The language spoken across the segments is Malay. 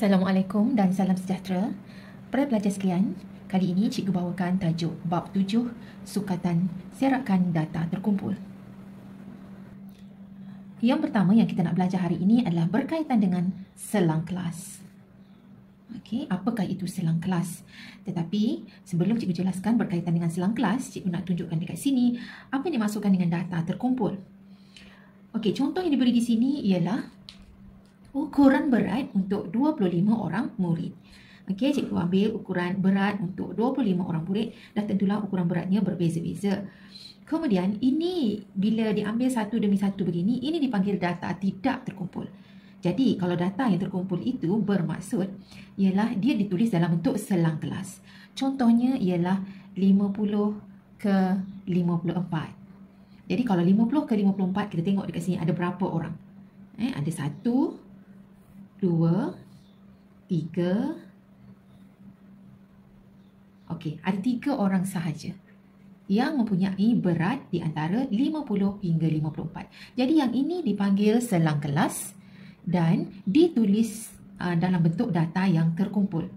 Assalamualaikum dan salam sejahtera. Para pelajar sekalian, kali ini cikgu bawakan tajuk bab 7 sukatan serakan data terkumpul. Yang pertama yang kita nak belajar hari ini adalah berkaitan dengan selang kelas. Okey, apakah itu selang kelas? Tetapi sebelum cikgu jelaskan berkaitan dengan selang kelas, cikgu nak tunjukkan dekat sini apa yang dimaksudkan dengan data terkumpul. Okey, contoh yang diberi di sini ialah ukuran berat untuk 25 orang murid. Okey, cikgu ambil ukuran berat untuk 25 orang murid dan tentulah ukuran beratnya berbeza-beza. Kemudian ini bila diambil satu demi satu begini, ini dipanggil data tidak terkumpul. Jadi kalau data yang terkumpul itu bermaksud ialah dia ditulis dalam bentuk selang kelas. Contohnya ialah 50 ke 54. Jadi kalau 50 ke 54 kita tengok dekat sini ada berapa orang? Ada 1, 2, 3. Okey, ada 3 orang sahaja yang mempunyai berat di antara 50 hingga 54. Jadi yang ini dipanggil selang kelas dan ditulis dalam bentuk data yang terkumpul.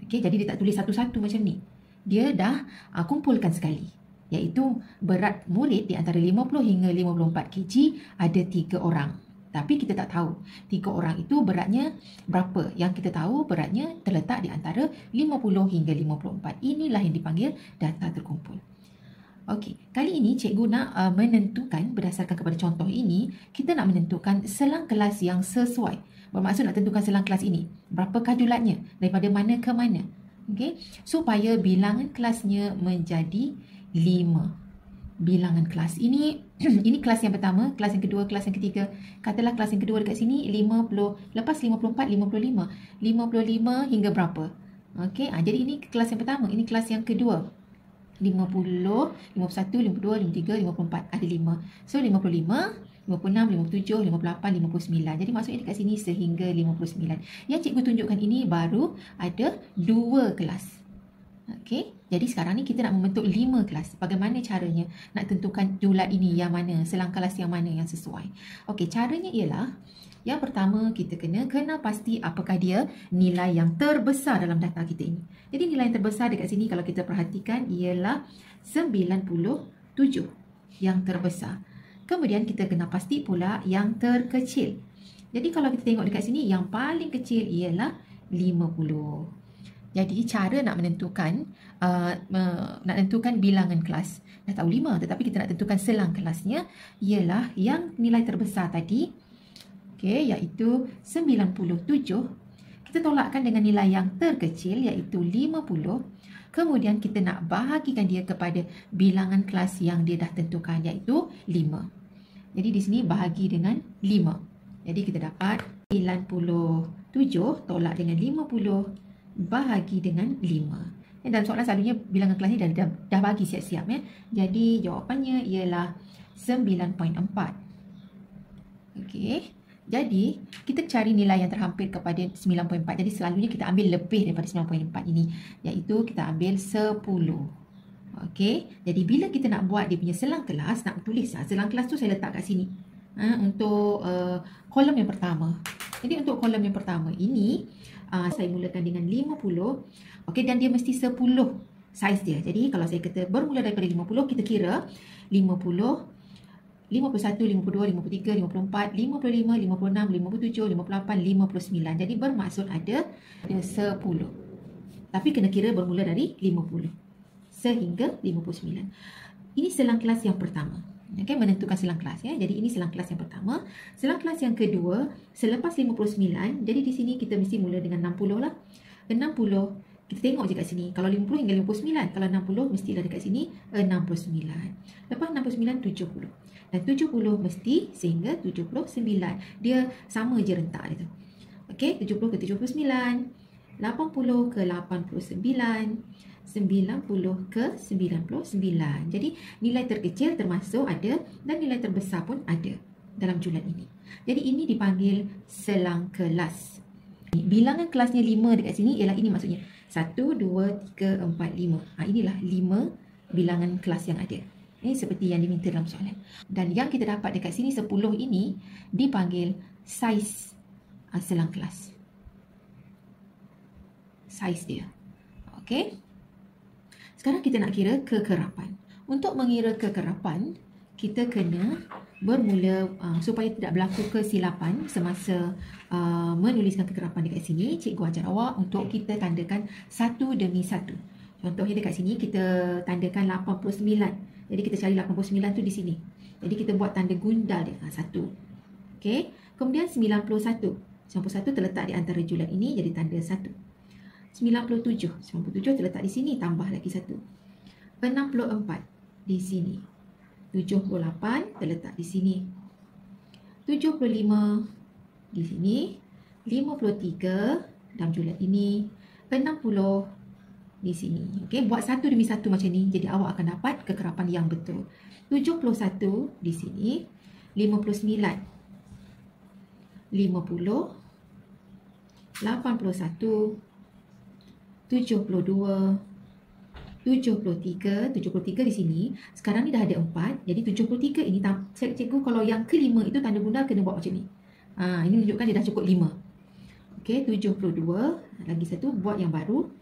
Okey, jadi dia tak tulis satu-satu macam ni. Dia dah kumpulkan sekali, iaitu berat murid di antara 50 hingga 54 kg ada 3 orang. Tapi kita tak tahu 3 orang itu beratnya berapa. Yang kita tahu beratnya terletak di antara 50 hingga 54. Inilah yang dipanggil data terkumpul. Okey, kali ini cikgu nak menentukan berdasarkan kepada contoh ini, kita nak menentukan selang kelas yang sesuai. Bermaksud nak tentukan selang kelas ini, berapakah julatnya, daripada mana ke mana. Okey, supaya bilangan kelasnya menjadi 5. Bilangan kelas ini ini kelas yang pertama, kelas yang kedua, kelas yang ketiga. Katalah kelas yang kedua dekat sini 50, lepas 54 55. 55 hingga berapa? Okey, jadi ini kelas yang pertama, ini kelas yang kedua. 50, 51, 52, 53, 54 ada 5. So 55, 56, 57, 58, 59. Jadi maksudnya dekat sini sehingga 59. Yang cikgu tunjukkan ini baru ada 2 kelas. Okey, jadi sekarang ni kita nak membentuk 5 kelas. Bagaimana caranya nak tentukan julat ini yang mana, selang kelas yang mana yang sesuai? Okey, caranya ialah yang pertama kita kena pasti apakah dia nilai yang terbesar dalam data kita ini. Jadi nilai yang terbesar dekat sini kalau kita perhatikan ialah 97 yang terbesar. Kemudian kita kena pasti pula yang terkecil. Jadi kalau kita tengok dekat sini yang paling kecil ialah 50. Jadi cara nak menentukan bilangan kelas. Dah tahu 5, tetapi kita nak tentukan selang kelasnya ialah yang nilai terbesar tadi. Okey, iaitu 97. Kita tolakkan dengan nilai yang terkecil iaitu 50. Kemudian kita nak bahagikan dia kepada bilangan kelas yang dia dah tentukan iaitu 5. Jadi di sini bahagi dengan 5. Jadi kita dapat 97 tolak dengan 50 bahagi dengan 5. Dan soalan selalunya bilangan kelas ni dah bagi siap-siap ya. Jadi jawapannya ialah 9.4. Okey. Jadi kita cari nilai yang terhampir kepada 9.4. Jadi selalunya kita ambil lebih daripada 9.4 ini, iaitu kita ambil 10. Okey. Jadi bila kita nak buat dia punya selang kelas, nak tulis selang kelas tu saya letak kat sini. Untuk kolom yang pertama. Jadi untuk kolom yang pertama ini saya mulakan dengan 50. Okey, dan dia mesti 10 saiz dia. Jadi kalau saya kata bermula daripada 50, kita kira 50, 51, 52, 53, 54, 55, 56, 57, 58, 59. Jadi bermaksud ada 10. Tapi kena kira bermula dari 50 sehingga 59. Ini selang kelas yang pertama. Okay, menentukan selang kelas ya. Jadi ini selang kelas yang pertama. Selang kelas yang kedua, selepas 59, jadi di sini kita mesti mula dengan 60 lah. 60, kita tengok je kat sini. Kalau 50 hingga 59, kalau 60 mestilah dekat sini 69. Lepas 69, 70. Dan 70 mesti sehingga 79. Dia sama je rentak dia tu. Okey, 70 ke 79, 80 ke 89, 90 ke 99. Jadi nilai terkecil termasuk ada dan nilai terbesar pun ada dalam julat ini. Jadi ini dipanggil selang kelas. Bilangan kelasnya 5 dekat sini ialah ini maksudnya 1, 2, 3, 4, 5. Inilah 5 bilangan kelas yang ada. Ini seperti yang diminta dalam soalan. Dan yang kita dapat dekat sini 10 ini dipanggil saiz selang kelas. saiz dia. Okey. Sekarang kita nak kira kekerapan. Untuk mengira kekerapan, kita kena bermula supaya tidak berlaku kesilapan semasa menuliskan kekerapan dekat sini. Cikgu ajar awak untuk kita tandakan satu demi satu. Contohnya dekat sini kita tandakan 89. Jadi kita cari 89 tu di sini. Jadi kita buat tanda gundal dia. Satu. Okey. Kemudian 91. 91 terletak di antara julat ini jadi tanda 1. 97 terletak di sini, tambah lagi 1. 64 di sini. 78 terletak di sini. 75 di sini. 53 dalam julat ini. 60 di sini. Okey, buat satu demi satu macam ni. Jadi awak akan dapat kekerapan yang betul. 71 di sini. 59. 50. 81. 72. 73 di sini. Sekarang ni dah ada 4. Jadi 73 ini cikgu kalau yang kelima itu tanda gundal kena buat macam ni. Ini menunjukkan dia dah cukup 5. Okey, 72. Lagi satu buat yang baru.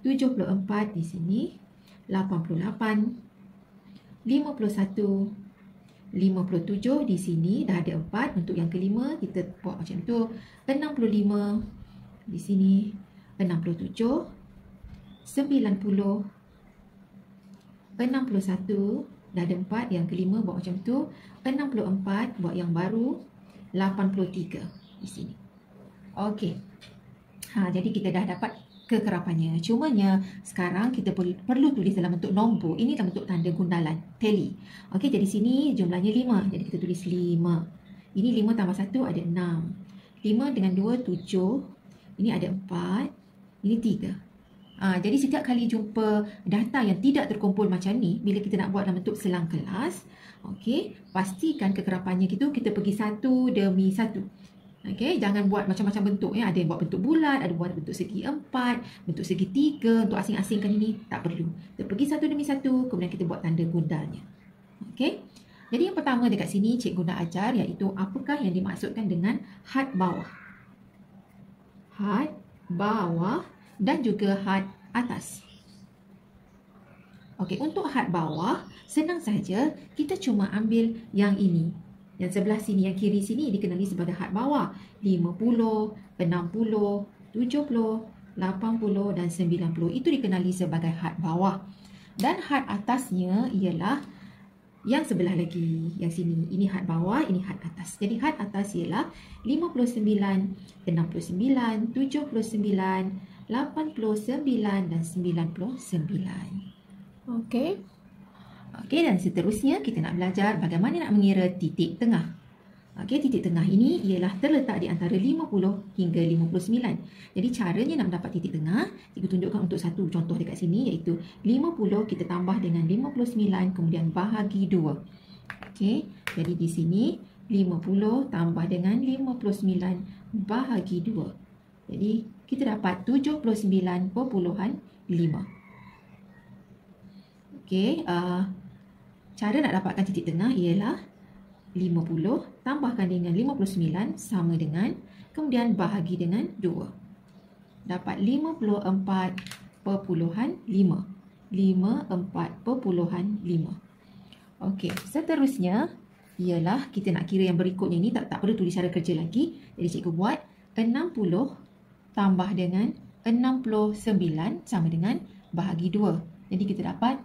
74 di sini. 88. 51. 57 di sini dah ada 4. Untuk yang kelima kita buat macam tu. 65 di sini. 67. 90. 61 dah ada 4, yang kelima buat macam tu. 64 buat yang baru. 83 di sini. Okey. Jadi kita dah dapat kekerapannya. Cumanya sekarang kita perlu tulis dalam bentuk nombor. Ini dalam bentuk tanda gundalan, tally. Okey, jadi sini jumlahnya 5. Jadi kita tulis 5. Ini 5 tambah 1 ada 6. 5 dengan 2 7. Ini ada 4. Ini 3. Jadi setiap kali jumpa data yang tidak terkumpul macam ni, bila kita nak buat dalam bentuk selang kelas, okey, pastikan kekerapannya kita pergi satu demi satu. Okey, jangan buat macam-macam bentuk ya. Ada yang buat bentuk bulat, ada buat bentuk segi 4, bentuk segi 3 untuk asing-asingkan ini, tak perlu. Kita pergi satu demi satu, kemudian kita buat tanda gundalnya. Okey. Jadi yang pertama dekat sini cikgu nak ajar iaitu apakah yang dimaksudkan dengan had bawah. Had bawah dan juga had atas. Okey, untuk had bawah senang saja, kita cuma ambil yang ini. Yang sebelah sini, yang kiri sini dikenali sebagai had bawah. 50, 60, 70, 80 dan 90 itu dikenali sebagai had bawah. Dan had atasnya ialah yang sebelah lagi, yang sini. Ini had bawah, ini had atas. Jadi had atas ialah 59, 69, 79, 89 dan 99. Okey. Okey, dan seterusnya kita nak belajar bagaimana nak mengira titik tengah. Okey, titik tengah ini ialah terletak di antara 50 hingga 59. Jadi caranya nak mendapat titik tengah, cikgu tunjukkan untuk satu contoh dekat sini iaitu 50 kita tambah dengan 59 kemudian bahagi 2. Okey, jadi di sini 50 tambah dengan 59 bahagi 2. Jadi kita dapat 79.5. Okey, cara nak dapatkan titik tengah ialah 50 tambahkan dengan 59 sama dengan, kemudian bahagi dengan 2. Dapat 54.5. 54.5. Okey, seterusnya ialah kita nak kira yang berikutnya ini, tak perlu tulis cara kerja lagi. Jadi cikgu buat 60 tambah dengan 69 sama dengan bahagi 2. Jadi kita dapat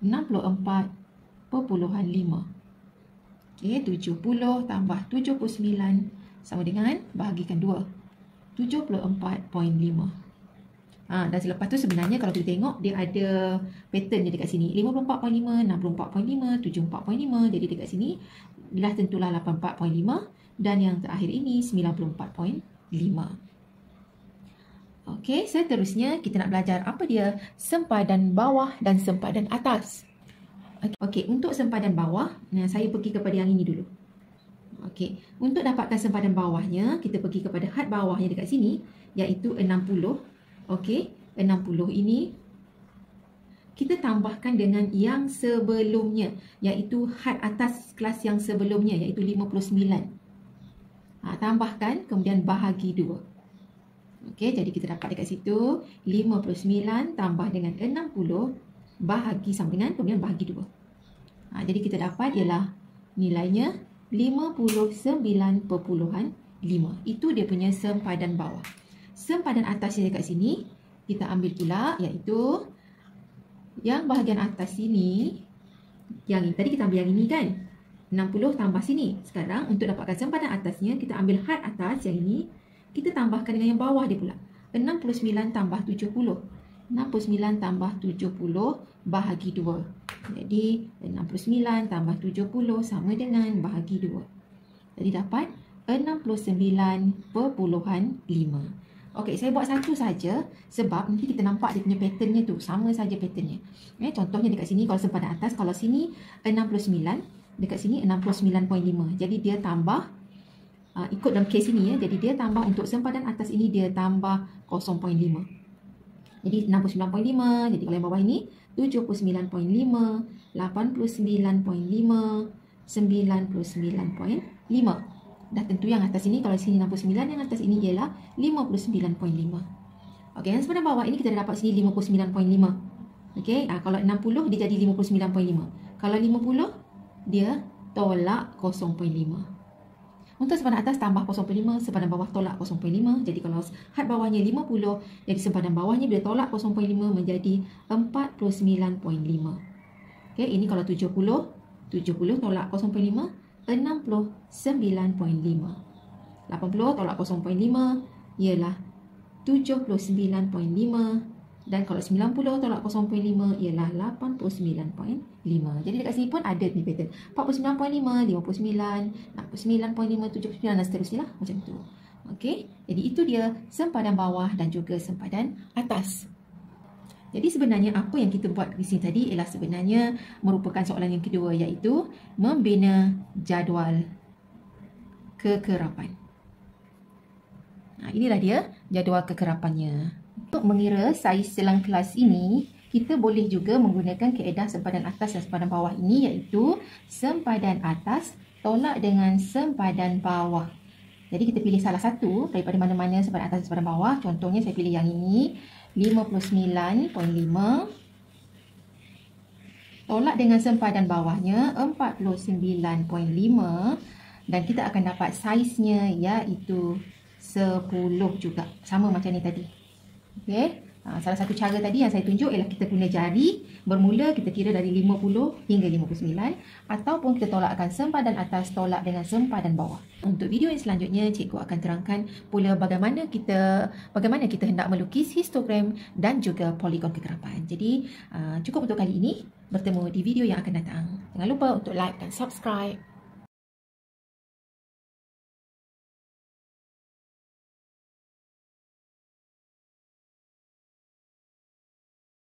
64.5. Okey, 70 tambah 79 sama dengan bahagikan 2. 74.5. Dan selepas tu sebenarnya kalau kita tengok dia ada pattern dia dekat sini. 54.5, 64.5, 74.5. Jadi dekat sini dah tentulah 84.5 dan yang terakhir ini 94.5. Okey, seterusnya kita nak belajar apa dia sempadan bawah dan sempadan atas. Okey, untuk sempadan bawah, saya pergi kepada yang ini dulu. Okey, untuk dapatkan sempadan bawahnya, kita pergi kepada had bawahnya dekat sini, iaitu 60. Okey, 60 ini kita tambahkan dengan yang sebelumnya, iaitu had atas kelas yang sebelumnya, iaitu 59. Tambahkan, kemudian bahagi 2. Okey, jadi kita dapat dekat situ 59 tambah dengan 60 bahagi sama dengan, kemudian bahagi 2. Jadi kita dapat ialah nilainya 59.5. Itu dia punya sempadan bawah. Sempadan atasnya dekat sini, kita ambil pula iaitu yang bahagian atas sini. Yang tadi kita ambil yang ini kan, 60 tambah sini. Sekarang untuk dapatkan sempadan atasnya, kita ambil had atas yang ini, kita tambahkan dengan yang bawah dia pula. 69 tambah 70. 69 tambah 70 bahagi 2. Jadi 69 tambah 70 sama dengan bahagi 2. Jadi dapat 69.5. Okey, saya buat satu saja sebab nanti kita nampak dia punya patternnya tu. Sama saja patternnya. Contohnya dekat sini kalau sempadan atas, kalau sini 69, dekat sini 69.5. Jadi dia tambah, ikut dalam kes ini jadi dia tambah untuk sempadan atas ini dia tambah 0.5. Jadi 69.5, jadi kalau yang bawah ini 79.5, 89.5, 99.5. Dah tentu yang atas ini, kalau sini 69, yang atas ini ialah 59.5. Okey, yang sebelah bawah ini kita dah dapat sini 59.5. Okey, kalau 60 dia jadi 59.5. Kalau 50 dia tolak 0.5. Untuk sempadan atas tambah 0.5, sempadan bawah tolak 0.5. Jadi kalau had bawahnya 50, jadi sempadan bawahnya bila tolak 0.5 menjadi 49.5. Okey, ini kalau 70 tolak 0.5, 69.5. 80 tolak 0.5 ialah 79.5. Dan kalau 90 tolak 0.5 ialah 89.5. Jadi dekat sini pun ada ni pattern. 49.5, 59, 69.5, 79 dan seterusnya lah. Macam tu. Okey. Jadi itu dia sempadan bawah dan juga sempadan atas. Jadi sebenarnya apa yang kita buat di sini tadi ialah sebenarnya merupakan soalan yang kedua, iaitu membina jadual kekerapan. Inilah dia jadual kekerapannya. Untuk mengira saiz selang kelas ini, kita boleh juga menggunakan kaedah sempadan atas dan sempadan bawah ini, iaitu sempadan atas tolak dengan sempadan bawah. Jadi kita pilih salah satu daripada mana-mana sempadan atas dan sempadan bawah. Contohnya saya pilih yang ini, 59.5 tolak dengan sempadan bawahnya 49.5, dan kita akan dapat saiznya iaitu 10 juga, sama macam ni tadi. Okey, salah satu cara tadi yang saya tunjuk ialah kita guna jari. Bermula kita kira dari 50 hingga 59, ataupun kita tolakkan sempadan atas tolak dengan sempadan bawah. Untuk video yang selanjutnya, cikgu akan terangkan pula bagaimana kita hendak melukis histogram dan juga poligon kekerapan. Jadi cukup untuk kali ini. Bertemu di video yang akan datang. Jangan lupa untuk like dan subscribe.